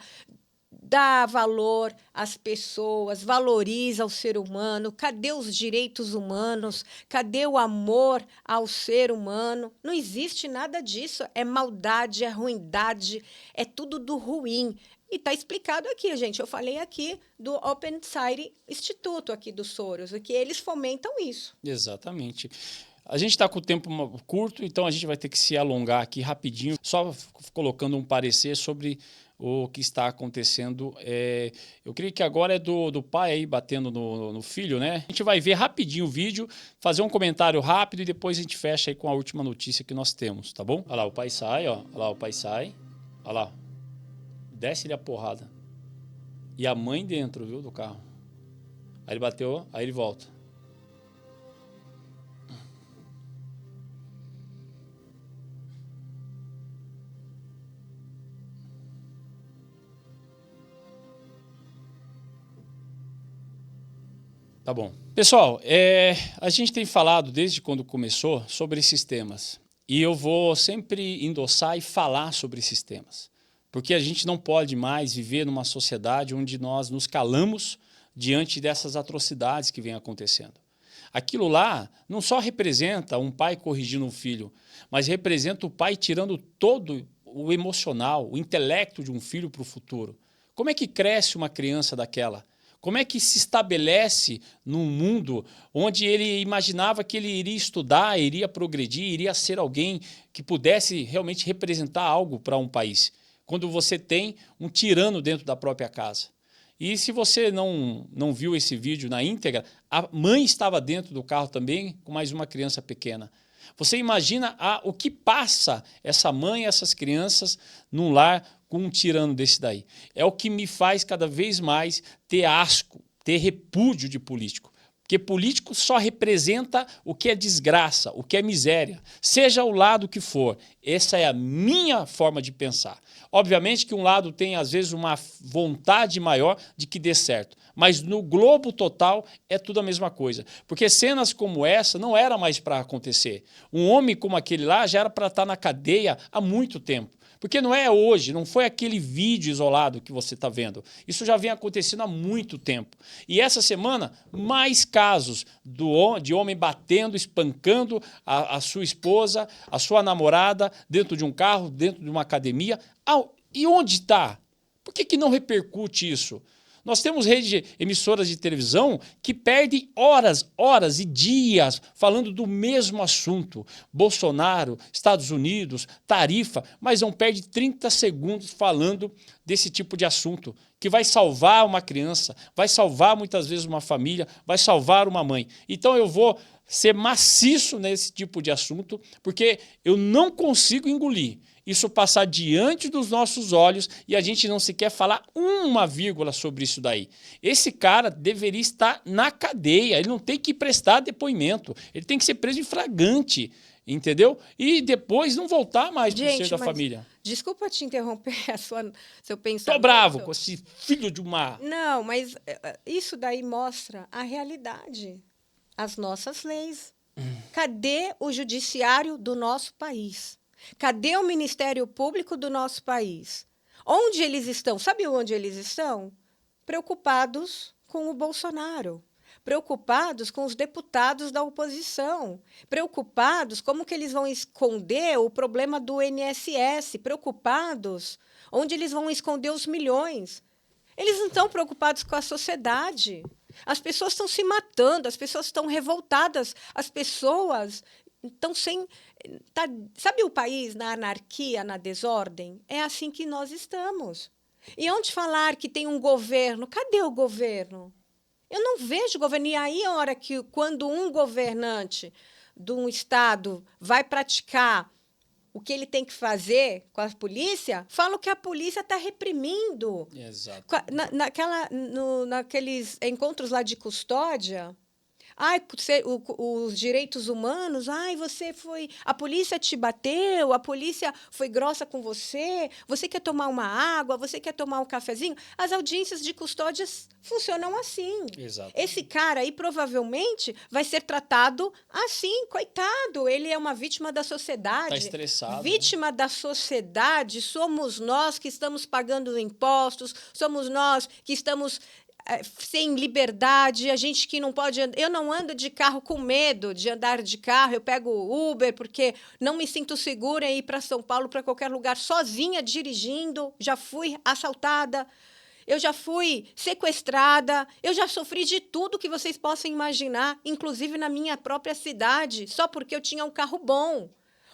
dá valor às pessoas, valoriza o ser humano. Cadê os direitos humanos? Cadê o amor ao ser humano? Não existe nada disso, é maldade, é ruindade, é tudo do ruim. E está explicado aqui, gente. Eu falei aqui do Open Society Instituto aqui do Soros, que eles fomentam isso. Exatamente. A gente está com o tempo curto, então a gente vai ter que se alongar aqui rapidinho, só colocando um parecer sobre o que está acontecendo. Eu creio que agora é do pai aí batendo no filho, né? A gente vai ver rapidinho o vídeo, fazer um comentário rápido e depois a gente fecha aí com a última notícia que nós temos, tá bom? Olha lá, o pai sai, ó. Olha lá, o pai sai. Olha lá. Desce-lhe a porrada. E a mãe dentro, viu, do carro. Aí ele bateu, aí ele volta. Tá bom. Pessoal, a gente tem falado desde quando começou sobre esses temas. E eu vou sempre endossar e falar sobre esses temas. Porque a gente não pode mais viver numa sociedade onde nós nos calamos diante dessas atrocidades que vêm acontecendo. Aquilo lá não só representa um pai corrigindo um filho, mas representa o pai tirando todo o emocional, o intelecto de um filho para o futuro. Como é que cresce uma criança daquela? Como é que se estabelece num mundo onde ele imaginava que ele iria estudar, iria progredir, iria ser alguém que pudesse realmente representar algo para um país? Quando você tem um tirano dentro da própria casa. E se você não viu esse vídeo na íntegra, a mãe estava dentro do carro também com mais uma criança pequena. Você imagina o que passa essa mãe e essas crianças num lar com um tirano desse daí. É o que me faz cada vez mais ter asco, ter repúdio de político. Porque político só representa o que é desgraça, o que é miséria, seja o lado que for. Essa é a minha forma de pensar. Obviamente que um lado tem, às vezes, uma vontade maior de que dê certo. Mas no globo total é tudo a mesma coisa. Porque cenas como essa não era mais para acontecer. Um homem como aquele lá já era para estar na cadeia há muito tempo. Porque não é hoje, não foi aquele vídeo isolado que você está vendo. Isso já vem acontecendo há muito tempo. E essa semana, mais casos de homem batendo, espancando a sua esposa, a sua namorada, dentro de um carro, dentro de uma academia. E onde está? Por que não repercute isso? Nós temos emissoras de televisão que perdem horas e dias falando do mesmo assunto. Bolsonaro, Estados Unidos, tarifa, mas não perde 30 segundos falando desse tipo de assunto, que vai salvar uma criança, vai salvar muitas vezes uma família, vai salvar uma mãe. Então eu vou ser maciço nesse tipo de assunto, porque eu não consigo engolir isso passar diante dos nossos olhos e a gente não sequer falar uma vírgula sobre isso daí. Esse cara deveria estar na cadeia, ele não tem que prestar depoimento, ele tem que ser preso em flagrante, entendeu? E depois não voltar mais para o seio da família. Desculpa te interromper seu pensamento. Tô bravo com esse filho de uma... Não, mas isso daí mostra a realidade, as nossas leis. Cadê o judiciário do nosso país? Cadê o Ministério Público do nosso país? Onde eles estão? Sabe onde eles estão? Preocupados com o Bolsonaro. preocupados com os deputados da oposição, preocupados como que eles vão esconder o problema do INSS, preocupados onde eles vão esconder os milhões. Eles não estão preocupados com a sociedade. As pessoas estão se matando, as pessoas estão revoltadas, as pessoas estão sem... sabe o país na anarquia, na desordem? É assim que nós estamos. E onde falar que tem um governo? Cadê o governo? Eu não vejo governo. E aí, quando um governante de um estado vai praticar o que ele tem que fazer com a polícia, falam que a polícia está reprimindo. Exato. Naqueles encontros lá de custódia, os direitos humanos, a polícia te bateu, a polícia foi grossa com você, você quer tomar uma água, você quer tomar um cafezinho? As audiências de custódia funcionam assim. Exato. Esse cara aí provavelmente vai ser tratado assim, coitado, ele é uma vítima da sociedade. Está estressado. Vítima da sociedade somos nós que estamos pagando impostos, somos nós que estamos sem liberdade, a gente que não pode... Eu não ando de carro com medo de andar de carro, eu pego Uber porque não me sinto segura em ir para São Paulo, para qualquer lugar, sozinha, dirigindo. Já fui assaltada, eu já fui sequestrada, eu já sofri de tudo que vocês possam imaginar, inclusive na minha própria cidade, só porque eu tinha um carro bom.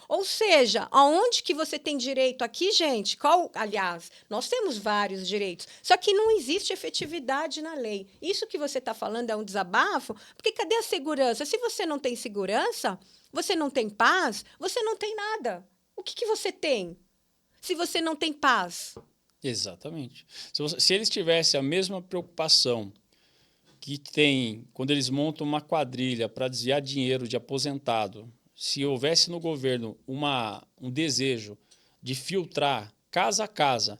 Ou seja, aonde que você tem direito aqui, gente? Aliás, nós temos vários direitos, só que não existe efetividade na lei. Isso que você está falando é um desabafo, porque cadê a segurança? Se você não tem segurança, você não tem paz, você não tem nada. O que você tem se você não tem paz? Exatamente. Se eles tivessem a mesma preocupação que tem quando eles montam uma quadrilha para desviar dinheiro de aposentado, se houvesse no governo um desejo de filtrar casa a casa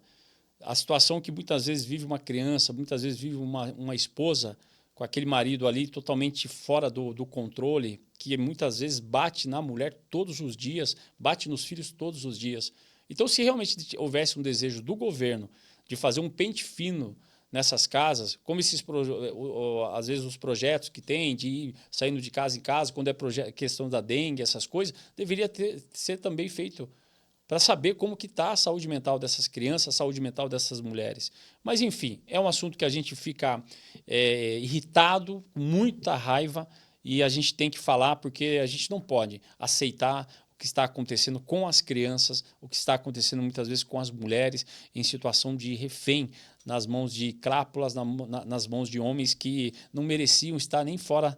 a situação que muitas vezes vive uma criança, muitas vezes vive uma esposa com aquele marido ali totalmente fora do controle, que muitas vezes bate na mulher todos os dias, bate nos filhos todos os dias. Então, se realmente houvesse um desejo do governo de fazer um pente fino nessas casas, como às vezes os projetos que tem de ir saindo de casa em casa, quando é questão da dengue, essas coisas, deveria ser também feito para saber como que está a saúde mental dessas crianças, a saúde mental dessas mulheres. Mas, enfim, é um assunto que a gente fica irritado, com muita raiva, e a gente tem que falar porque a gente não pode aceitar o que está acontecendo com as crianças, o que está acontecendo muitas vezes com as mulheres em situação de refém nas mãos de crápulas, nas mãos de homens que não mereciam estar nem fora,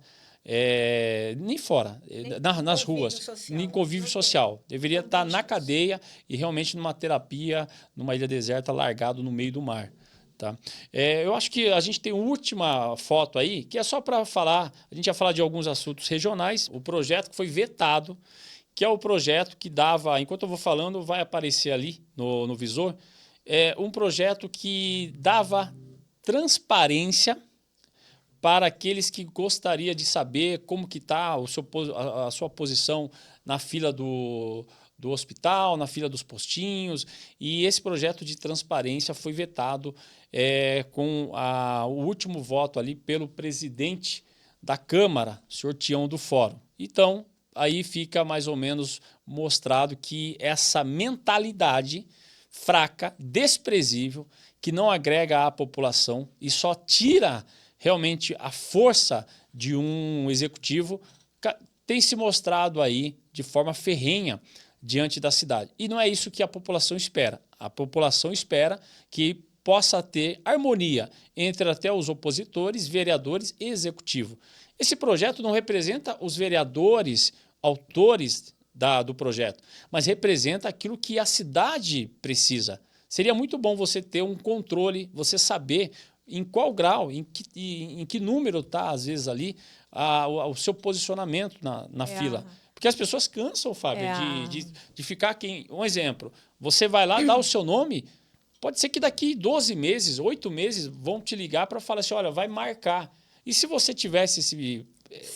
nas ruas, nem convívio social. Deveria estar na cadeia e realmente numa terapia, numa ilha deserta, largado no meio do mar. Tá? Eu acho que a gente tem uma última foto aí, que é só para falar, a gente ia falar de alguns assuntos regionais, o projeto que foi vetado, que é o projeto que dava, enquanto eu vou falando, vai aparecer ali no visor, um projeto que dava transparência para aqueles que gostariam de saber como que está a sua posição na fila do hospital, na fila dos postinhos, e esse projeto de transparência foi vetado com o último voto ali pelo presidente da Câmara, senhor Tião do Fórum. Então, aí fica mais ou menos mostrado que essa mentalidade fraca, desprezível, que não agrega à população e só tira realmente a força de um executivo, tem se mostrado aí de forma ferrenha diante da cidade. E não é isso que a população espera. A população espera que possa ter harmonia entre até os opositores, vereadores e executivo. Esse projeto não representa os vereadores, autores do projeto, mas representa aquilo que a cidade precisa. Seria muito bom você ter um controle, você saber em qual grau, em que número está, às vezes, ali o seu posicionamento na fila. Porque as pessoas cansam, Fábio, de ficar aqui. Um exemplo, você vai lá, dá o seu nome, pode ser que daqui 12 meses, 8 meses, vão te ligar para falar assim, olha, vai marcar. E se você tivesse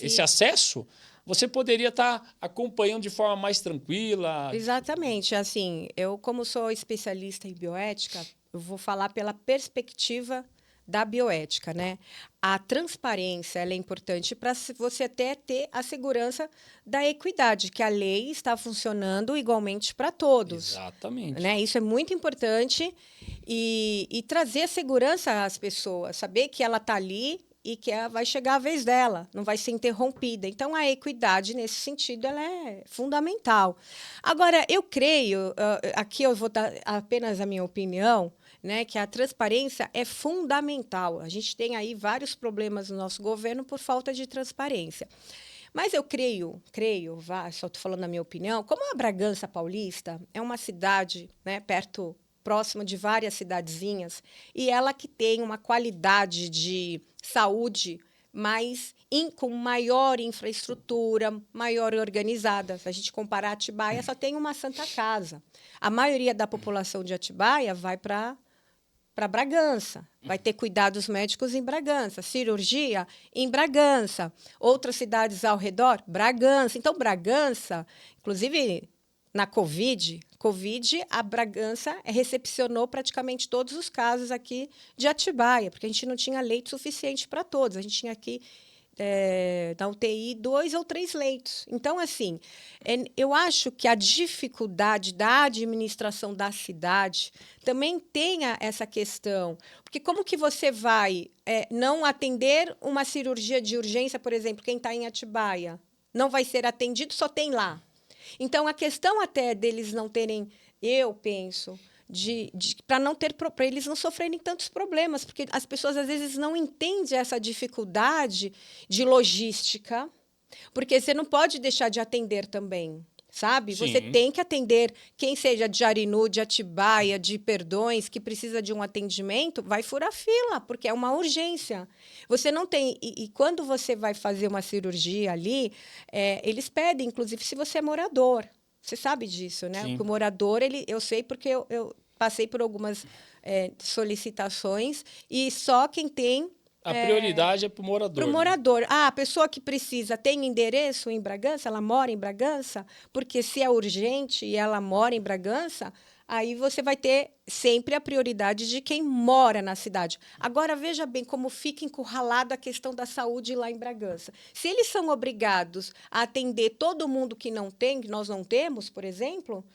esse acesso, você poderia estar acompanhando de forma mais tranquila. Exatamente. Assim, eu, como sou especialista em bioética, eu vou falar pela perspectiva da bioética, né? A transparência ela é importante para você até ter a segurança da equidade, que a lei está funcionando igualmente para todos. Exatamente. Né? Isso é muito importante e trazer a segurança às pessoas, saber que ela está ali e que vai chegar a vez dela, não vai ser interrompida. Então, a equidade, nesse sentido, ela é fundamental. Agora, eu creio, aqui eu vou dar apenas a minha opinião, né, que a transparência é fundamental. A gente tem aí vários problemas no nosso governo por falta de transparência. Mas eu creio, só estou falando a minha opinião, como a Bragança Paulista é uma cidade, né, próximo de várias cidadezinhas, e ela que tem uma qualidade de saúde com maior infraestrutura, maior organizada. Se a gente comparar Atibaia, só tem uma Santa Casa. A maioria da população de Atibaia vai para Bragança, vai ter cuidados médicos em Bragança, cirurgia em Bragança, outras cidades ao redor, Bragança. Então, Bragança, inclusive na Covid, a Bragança recepcionou praticamente todos os casos aqui de Atibaia, porque a gente não tinha leito suficiente para todos. A gente tinha aqui, na UTI, 2 ou 3 leitos. Então, assim, eu acho que a dificuldade da administração da cidade também tenha essa questão. Porque como que você vai não atender uma cirurgia de urgência, por exemplo, quem está em Atibaia? Não vai ser atendido, só tem lá. Então, a questão até deles não terem, eu penso, para eles não sofrerem tantos problemas, porque as pessoas, às vezes, não entendem essa dificuldade de logística, porque você não pode deixar de atender também, sabe? Sim. Você tem que atender quem seja de Jarinu, de Atibaia, de Perdões, que precisa de um atendimento, vai furar fila, porque é uma urgência. Você não tem... E quando você vai fazer uma cirurgia ali, eles pedem, inclusive, se você é morador. Você sabe disso, né? Sim. O morador, eu sei porque eu passei por algumas solicitações e só quem tem... A prioridade é para o morador. Para o morador. A pessoa que precisa tem endereço em Bragança? Ela mora em Bragança? Porque se é urgente e ela mora em Bragança, aí você vai ter sempre a prioridade de quem mora na cidade. Agora, veja bem como fica encurralada a questão da saúde lá em Bragança. Se eles são obrigados a atender todo mundo que não tem, que nós não temos, por exemplo,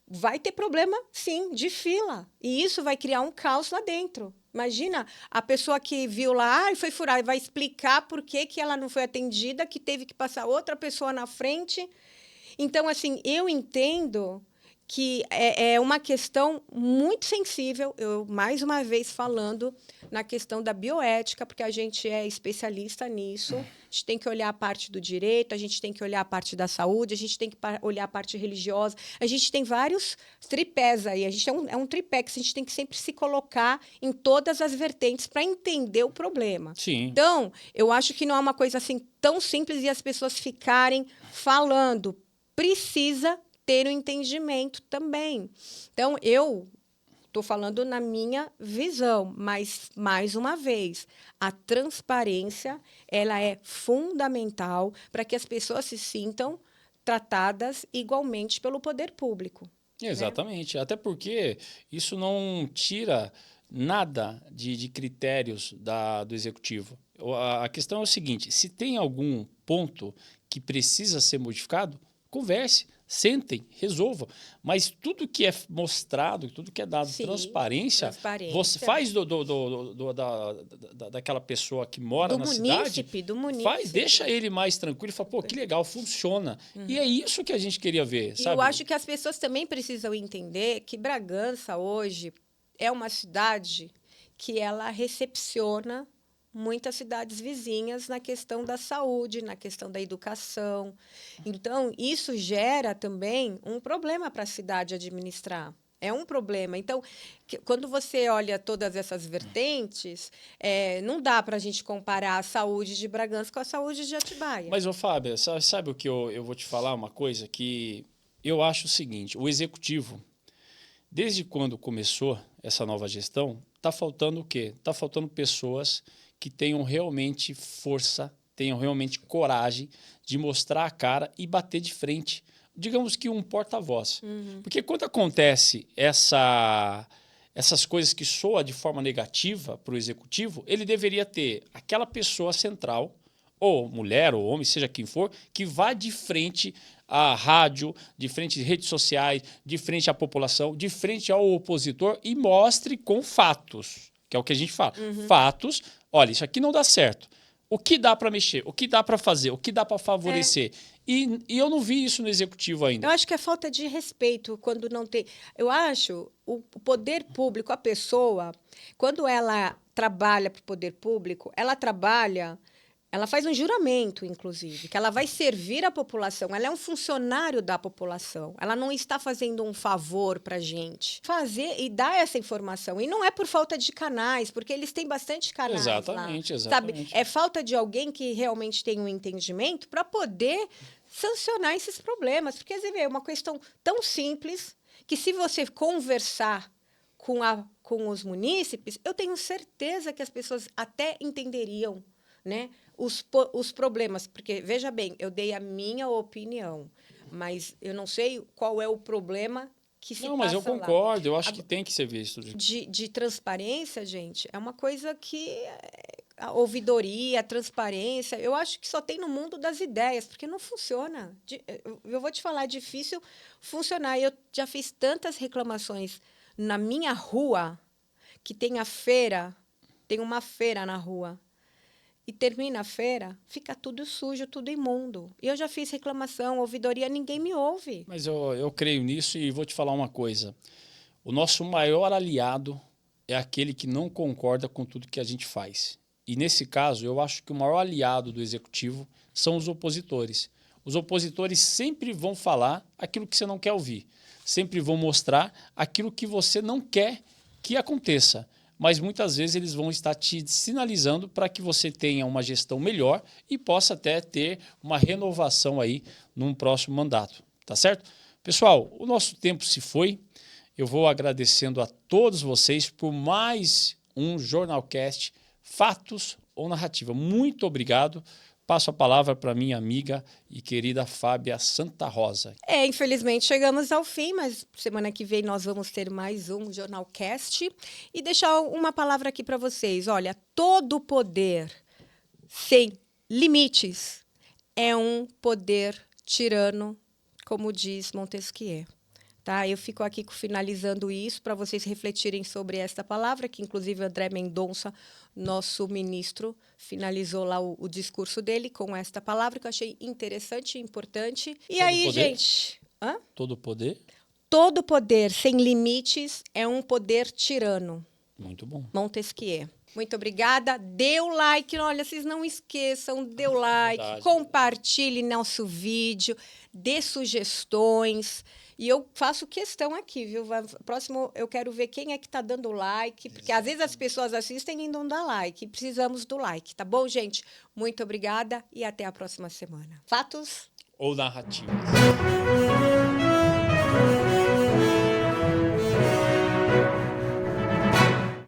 vai ter problema, sim, de fila. E isso vai criar um caos lá dentro. Imagina, a pessoa que viu lá e foi furar, vai explicar por que ela não foi atendida, que teve que passar outra pessoa na frente. Então, assim, eu entendo que é uma questão muito sensível, eu, mais uma vez, falando na questão da bioética, porque a gente é especialista nisso, a gente tem que olhar a parte do direito, a gente tem que olhar a parte da saúde, a gente tem que olhar a parte religiosa, a gente tem vários tripés aí, a gente é um tripé que a gente tem que sempre se colocar em todas as vertentes para entender o problema. Sim. Então, eu acho que não é uma coisa assim tão simples e as pessoas ficarem falando, precisa ter um entendimento também. Então, eu estou falando na minha visão, mas, mais uma vez, a transparência ela é fundamental para que as pessoas se sintam tratadas igualmente pelo poder público. Exatamente. Né? Até porque isso não tira nada de critérios do executivo. A questão é o seguinte, se tem algum ponto que precisa ser modificado, converse. Sentem, resolvam. Mas tudo que é mostrado, tudo que é dado transparência, você faz daquela pessoa que mora na cidade, deixa ele mais tranquilo e fala, pô, que legal, funciona. E é isso que a gente queria ver, sabe? Eu acho que as pessoas também precisam entender que Bragança hoje é uma cidade que ela recepciona muitas cidades vizinhas na questão da saúde, na questão da educação. Então, isso gera também um problema para a cidade administrar. É um problema. Então, quando você olha todas essas vertentes, não dá para a gente comparar a saúde de Bragança com a saúde de Atibaia. Mas, Fábio, sabe o que eu vou te falar? Uma coisa que eu acho o seguinte, o executivo, desde quando começou essa nova gestão, está faltando o quê? Está faltando pessoas que tenham realmente força, tenham realmente coragem de mostrar a cara e bater de frente. Digamos que um porta-voz. Porque quando acontece essas coisas que soam de forma negativa para o executivo, ele deveria ter aquela pessoa central, ou mulher, ou homem, seja quem for, que vá de frente à rádio, de frente às redes sociais, de frente à população, de frente ao opositor e mostre com fatos, que é o que a gente fala. Fatos, olha, isso aqui não dá certo. O que dá para mexer? O que dá para fazer? O que dá para favorecer? E eu não vi isso no executivo ainda. Eu acho que é falta de respeito quando não tem. Eu acho o poder público, a pessoa, quando ela trabalha para o poder público, ela faz um juramento, inclusive, que ela vai servir a população. Ela é um funcionário da população. Ela não está fazendo um favor para a gente. Fazer e dar essa informação. E não é por falta de canais, porque eles têm bastante canais Exatamente, lá, exatamente. sabe? É falta de alguém que realmente tem um entendimento para poder sancionar esses problemas. Porque, você vê, é uma questão tão simples que, se você conversar com os munícipes, eu tenho certeza que as pessoas até entenderiam, né, os problemas. Porque, veja bem, eu dei a minha opinião, mas eu não sei qual é o problema que se passa lá. Não, mas eu concordo, eu acho que tem que ser visto. De transparência, gente, é uma coisa que... A ouvidoria, a transparência, eu acho que só tem no mundo das ideias, porque não funciona. Eu vou te falar, é difícil funcionar. Eu já fiz tantas reclamações na minha rua, que tem uma feira na rua, e termina a feira, fica tudo sujo, tudo imundo. E eu já fiz reclamação, ouvidoria, ninguém me ouve. Mas eu creio nisso e vou te falar uma coisa. O nosso maior aliado é aquele que não concorda com tudo que a gente faz. E, nesse caso, eu acho que o maior aliado do executivo são os opositores. Os opositores sempre vão falar aquilo que você não quer ouvir. Sempre vão mostrar aquilo que você não quer que aconteça. Mas, muitas vezes, eles vão estar te sinalizando para que você tenha uma gestão melhor e possa até ter uma renovação aí num próximo mandato. Tá certo? Pessoal, o nosso tempo se foi. Eu vou agradecendo a todos vocês por mais um Jornalcast Fatos ou Narrativa. Muito obrigado. Passo a palavra para minha amiga e querida Fábia Santa Rosa. Infelizmente chegamos ao fim, mas semana que vem nós vamos ter mais um Jornalcast. E deixar uma palavra aqui para vocês. Olha, todo poder sem limites é um poder tirano, como diz Montesquieu. Tá? Eu fico aqui finalizando isso para vocês refletirem sobre esta palavra, que inclusive André Mendonça, nosso ministro, finalizou lá o discurso dele com esta palavra, que eu achei interessante e importante. E Todo aí, poder? gente... Hã? Todo poder? Todo poder sem limites é um poder tirano. Muito bom. Montesquieu. Muito obrigada. Dê o like. Olha, vocês não esqueçam, dê o like, Verdade. compartilhe nosso vídeo, dê sugestões. E eu faço questão aqui, viu? Próximo, eu quero ver quem é que está dando like, porque às vezes as pessoas assistem e não dão like. E precisamos do like, tá bom, gente? Muito obrigada e até a próxima semana. Fatos Ou narrativas.